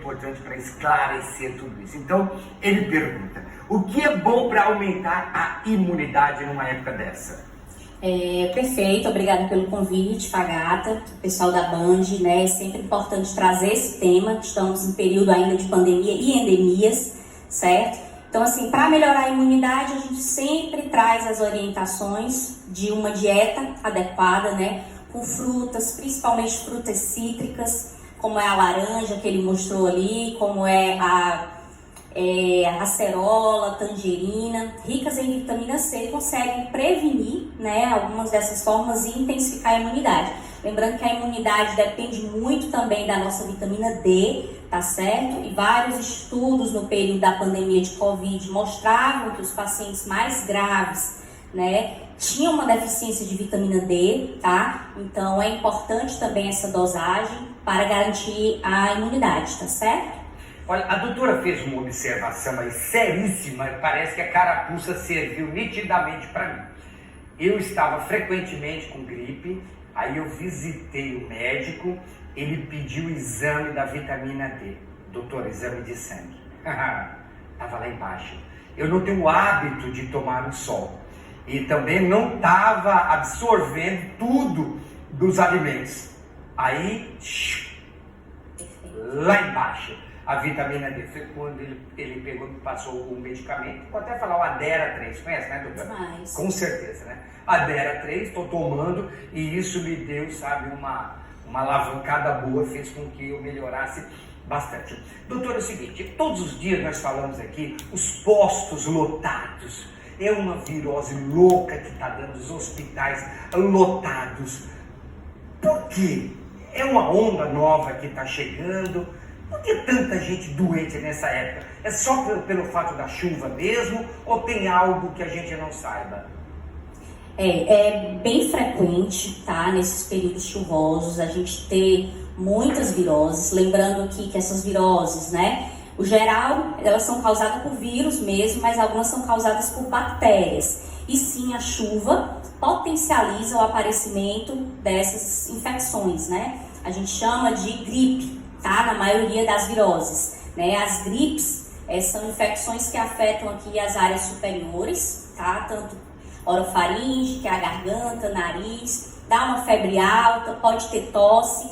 importante para esclarecer tudo isso. Então, ele pergunta, o que é bom para aumentar a imunidade numa época dessa? Perfeito, obrigada pelo convite, Fagata, pessoal da Band, né? É sempre importante trazer esse tema, que estamos em período ainda de pandemia e endemias, certo? Então, assim, para melhorar a imunidade, a gente sempre traz as orientações de uma dieta adequada, né? Com frutas, principalmente frutas cítricas, como é a laranja que ele mostrou ali, como é a acerola, tangerina, ricas em vitamina C, conseguem prevenir, né, algumas dessas formas e intensificar a imunidade. Lembrando que a imunidade depende muito também da nossa vitamina D, tá certo? E vários estudos no período da pandemia de Covid mostravam que os pacientes mais graves, né, tinham uma deficiência de vitamina D, tá? Então é importante também essa dosagem para garantir a imunidade, tá certo? Olha, a doutora fez uma observação aí seríssima, parece que a carapuça serviu nitidamente para mim. Eu estava frequentemente com gripe, aí eu visitei o médico, ele pediu o exame da vitamina D. Doutor, exame de sangue. Estava lá embaixo. Eu não tenho o hábito de tomar o sol e também não estava absorvendo tudo dos alimentos. Aí, lá embaixo, a vitamina D. Foi quando ele pegou e passou o medicamento. Vou até falar o Adera 3. Conhece, né, doutora? Mas... Com certeza, né? Adera 3, estou tomando e isso me deu, sabe, uma alavancada boa, fez com que eu melhorasse bastante. Doutora, é o seguinte, todos os dias nós falamos aqui, os postos lotados. É uma virose louca que está dando os hospitais lotados. Por quê? É uma onda nova que está chegando. Por que tanta gente doente nessa época? É só pelo fato da chuva mesmo ou tem algo que a gente não saiba? É bem frequente, tá? Nesses períodos chuvosos, a gente ter muitas viroses. Lembrando aqui que essas viroses, né? O geral, elas são causadas por vírus mesmo, mas algumas são causadas por bactérias. E sim, a chuva potencializa o aparecimento dessas infecções, né? A gente chama de gripe, tá? Na maioria das viroses, né? As gripes são infecções que afetam aqui as áreas superiores, tá? Tanto orofaringe, que é a garganta, nariz, dá uma febre alta, pode ter tosse,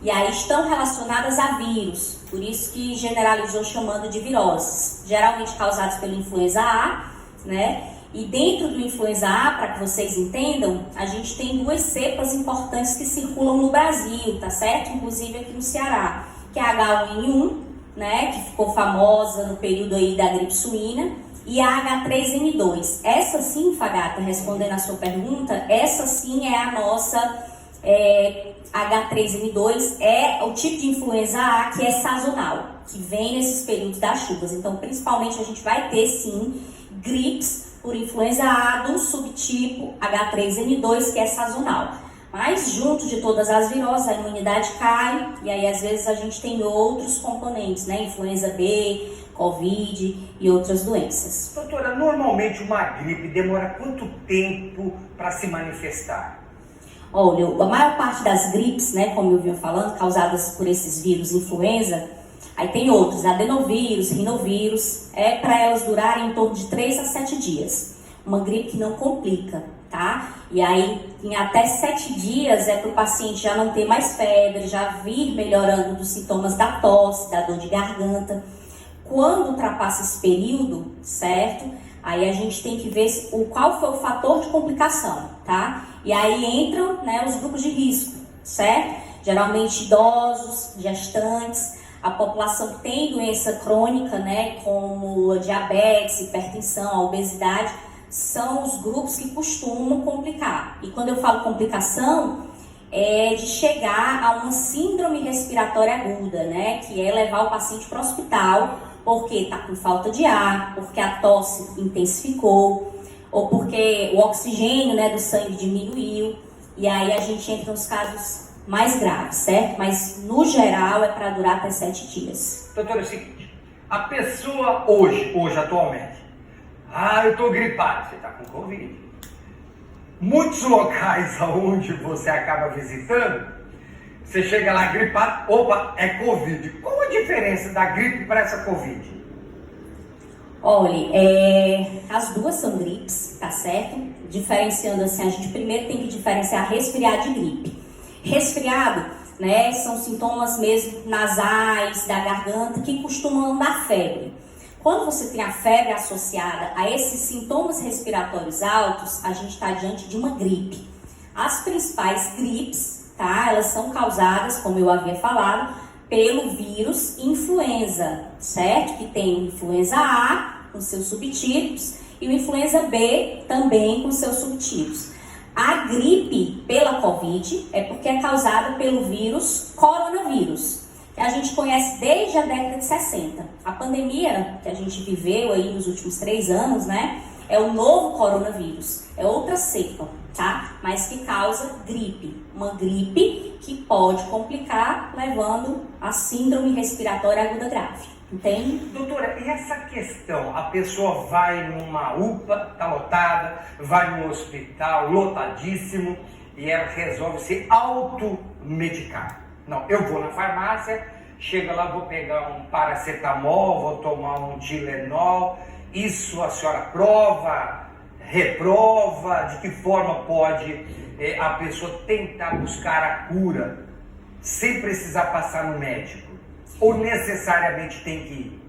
e aí estão relacionadas a vírus, por isso que generalizou chamando de viroses, geralmente causadas pela influenza A, né? E dentro do influenza A, para que vocês entendam, a gente tem duas cepas importantes que circulam no Brasil, tá certo? Inclusive aqui no Ceará, que é a H1N1, né? Que ficou famosa no período aí da gripe suína, e a H3N2. Essa sim, Fagata, respondendo a sua pergunta, essa sim é a nossa H3N2, é o tipo de influenza A que é sazonal, que vem nesses períodos das chuvas. Então, principalmente, a gente vai ter sim gripes por influenza A do subtipo H3N2, que é sazonal. Mas junto de todas as viroses, a imunidade cai e aí às vezes a gente tem outros componentes, né? Influenza B, Covid e outras doenças. Doutora, normalmente uma gripe demora quanto tempo para se manifestar? Olha, a maior parte das gripes, né, como eu vinha falando, causadas por esses vírus influenza, aí tem outros, adenovírus, rinovírus, para elas durarem em torno de 3 a 7 dias. Uma gripe que não complica, tá? E aí, em até 7 dias, para o paciente já não ter mais febre, já vir melhorando dos sintomas da tosse, da dor de garganta. Quando ultrapassa esse período, certo? Aí a gente tem que ver qual foi o fator de complicação, tá? E aí entram, né, os grupos de risco, certo? Geralmente idosos, gestantes, a população que tem doença crônica, né, como a diabetes, hipertensão, a obesidade, são os grupos que costumam complicar. E quando eu falo complicação, é de chegar a uma síndrome respiratória aguda, né, que é levar o paciente para o hospital, porque está com falta de ar, porque a tosse intensificou, ou porque o oxigênio, né, do sangue diminuiu, e aí a gente entra nos casos mais graves, certo? Mas, no geral, é para durar até 7 dias. Doutora, é o seguinte, a pessoa hoje atualmente, eu estou gripado, você está com Covid. Muitos locais onde você acaba visitando, Você chega lá gripado, opa, é Covid. Qual a diferença da gripe para essa Covid? Olha, as duas são gripes, tá certo? Diferenciando assim, a gente primeiro tem que diferenciar resfriado de gripe. Resfriado, né, são sintomas mesmo nasais, da garganta, que costumam dar febre. Quando você tem a febre associada a esses sintomas respiratórios altos, a gente está diante de uma gripe. As principais gripes, tá, elas são causadas, como eu havia falado, pelo vírus influenza, certo? Que tem o influenza A com seus subtipos e o influenza B também com seus subtipos. A gripe pela Covid é porque é causada pelo vírus coronavírus, que a gente conhece desde a década de 60. A pandemia que a gente viveu aí nos últimos 3 anos, né, é o novo coronavírus, é outra cepa, tá? Mas que causa gripe, uma gripe que pode complicar, levando a síndrome respiratória aguda grave. Entende? Doutora, e essa questão, a pessoa vai numa UPA, tá lotada, vai num hospital lotadíssimo e ela resolve se automedicar. Não, eu vou na farmácia, chego lá, vou pegar um paracetamol, vou tomar um Tilenol. Isso a senhora prova, reprova? De que forma pode a pessoa tentar buscar a cura sem precisar passar no médico? Ou necessariamente tem que ir?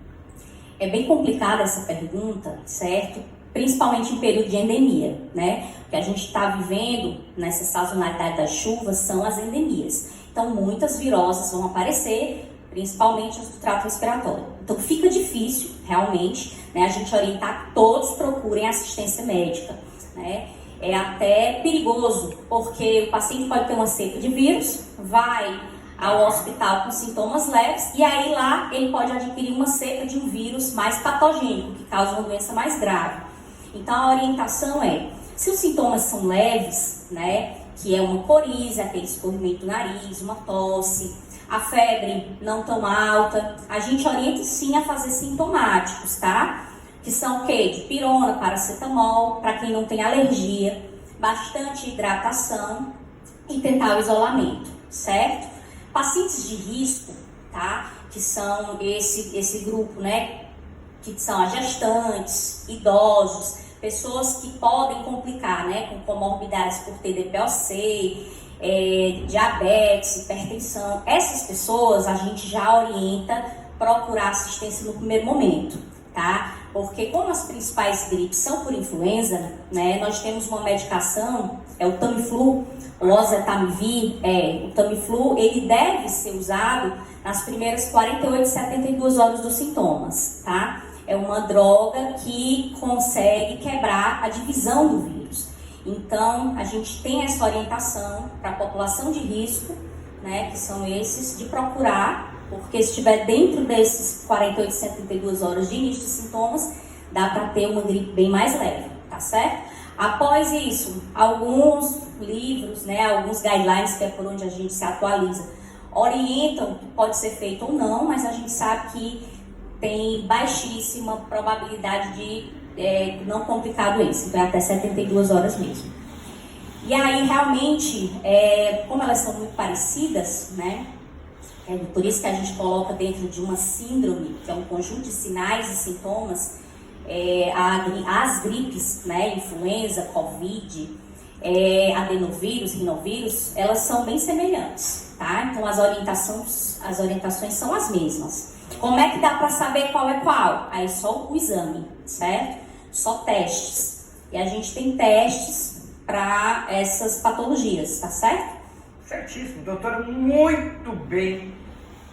É bem complicada essa pergunta, certo? Principalmente em período de endemia, né? O que a gente está vivendo nessa sazonalidade das chuvas são as endemias. Então, muitas viroses vão aparecer, principalmente as do trato respiratório. Então, fica difícil, realmente, né, a gente orientar que todos procurem assistência médica, né? É até perigoso, porque o paciente pode ter uma cepa de vírus, vai ao hospital com sintomas leves e aí lá ele pode adquirir uma cepa de um vírus mais patogênico, que causa uma doença mais grave. Então a orientação é, se os sintomas são leves, né, que é uma coriza, aquele escorrimento do nariz, uma tosse, a febre não tão alta, a gente orienta sim a fazer sintomáticos, tá? Que são o quê? Dipirona, paracetamol, para quem não tem alergia, bastante hidratação e tentar o isolamento, certo? Pacientes de risco, tá? Que são esse grupo, né? Que são as gestantes, idosos, pessoas que podem complicar, né? Com comorbidades por TDPOC, diabetes, hipertensão. Essas pessoas a gente já orienta procurar assistência no primeiro momento, tá? Porque como as principais gripes são por influenza, né? Nós temos uma medicação, é o Tamiflu, o oseltamivir, o Tamiflu, ele deve ser usado nas primeiras 48 e 72 horas dos sintomas, tá? É uma droga que consegue quebrar a divisão do vírus. Então, a gente tem essa orientação para a população de risco, né, que são esses, de procurar, porque se estiver dentro desses 48 e 72 horas de início de sintomas, dá para ter uma gripe bem mais leve, tá certo? Após isso, alguns livros, né, alguns guidelines, que é por onde a gente se atualiza, orientam que pode ser feito ou não, mas a gente sabe que tem baixíssima probabilidade de não complicar a doença, então é até 72 horas mesmo. E aí, realmente, como elas são muito parecidas, né, por isso que a gente coloca dentro de uma síndrome, que é um conjunto de sinais e sintomas, as gripes, né, influenza, Covid, adenovírus, rinovírus, elas são bem semelhantes, tá? Então as orientações são as mesmas. Como é que dá para saber qual é qual? Aí só o exame, certo? Só testes. E a gente tem testes para essas patologias, tá certo? Certíssimo, doutora, muito bem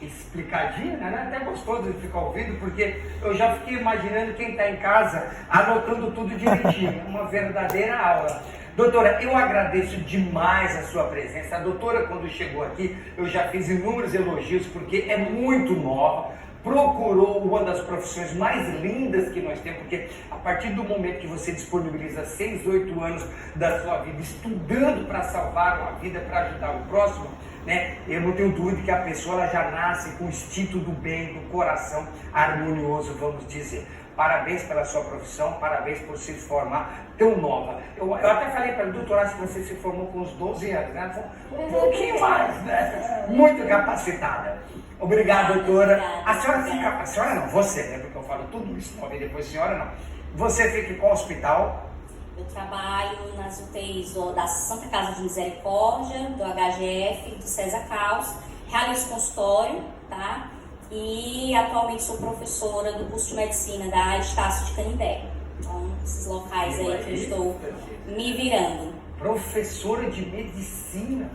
explicadinha, né? Até gostoso de ficar ouvindo, porque eu já fiquei imaginando quem está em casa anotando tudo direitinho, uma verdadeira aula. Doutora, eu agradeço demais a sua presença. A doutora, quando chegou aqui, eu já fiz inúmeros elogios, porque é muito nova, procurou uma das profissões mais lindas que nós temos, porque a partir do momento que você disponibiliza 6, 8 anos da sua vida estudando para salvar uma vida, para ajudar o próximo, né? Eu não tenho dúvida que a pessoa ela já nasce com o instinto do bem, do coração harmonioso, vamos dizer. Parabéns pela sua profissão, parabéns por se formar tão nova. Eu até falei para a doutora que você se formou com uns 12 anos, né? Um pouquinho mais, né? Muito capacitada. Obrigado, doutora. A senhora fica, a senhora não, você, né? Porque eu falo tudo isso, não, e depois senhora não. Você fica em qual hospital? Eu trabalho nas UTIs da Santa Casa de Misericórdia, do HGF, do César Caos, realizo consultório, tá? E atualmente sou professora do curso de medicina da Estácio de Canindé. Então, esses locais aí que eu estou me virando. Professora de medicina.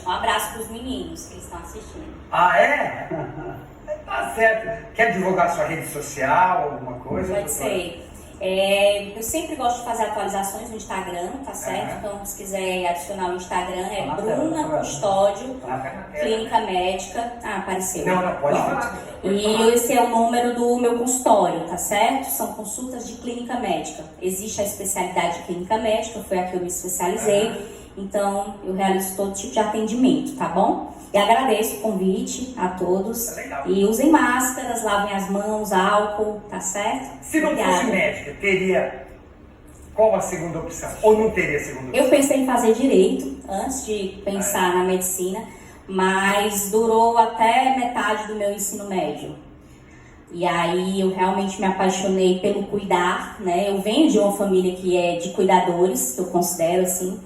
Um abraço para os meninos que estão assistindo. Ah, é? Tá certo. Quer divulgar sua rede social, alguma coisa? Pode ser. Eu sempre gosto de fazer atualizações no Instagram, tá certo? Então, se quiser adicionar o Instagram, é Bruna Custódio, Clínica Médica. Ah, apareceu. Não, pode falar. E esse é o número do meu consultório, tá certo? São consultas de clínica médica. Existe a especialidade de clínica médica, foi a que eu me especializei. Então, eu realizo todo tipo de atendimento, tá bom? E agradeço o convite a todos. E usem máscaras, lavem as mãos, álcool, tá certo? Se não fosse médica, teria qual a segunda opção? Ou não teria segunda opção? Eu pensei em fazer direito antes de pensar na medicina, mas durou até metade do meu ensino médio. E aí eu realmente me apaixonei pelo cuidar, né? Eu venho de uma família que é de cuidadores, que eu considero assim.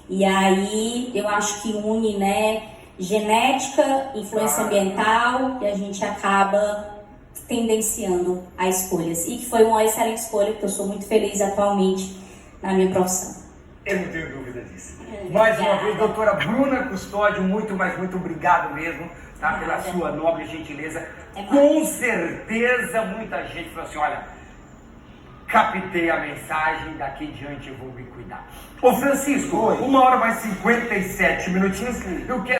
E aí eu acho que une, né, genética, influência ambiental, e a gente acaba tendenciando a escolhas. E que foi uma excelente escolha, porque eu sou muito feliz atualmente na minha profissão. Eu não tenho dúvida disso. Mais uma vez, doutora Bruna Custódio, muito obrigado mesmo, tá, pela sua nobre gentileza. Com certeza muita gente falou assim, olha, captei a mensagem, daqui em diante eu vou me cuidar. Ô Francisco, 1h mais 57 minutinhos, eu quero...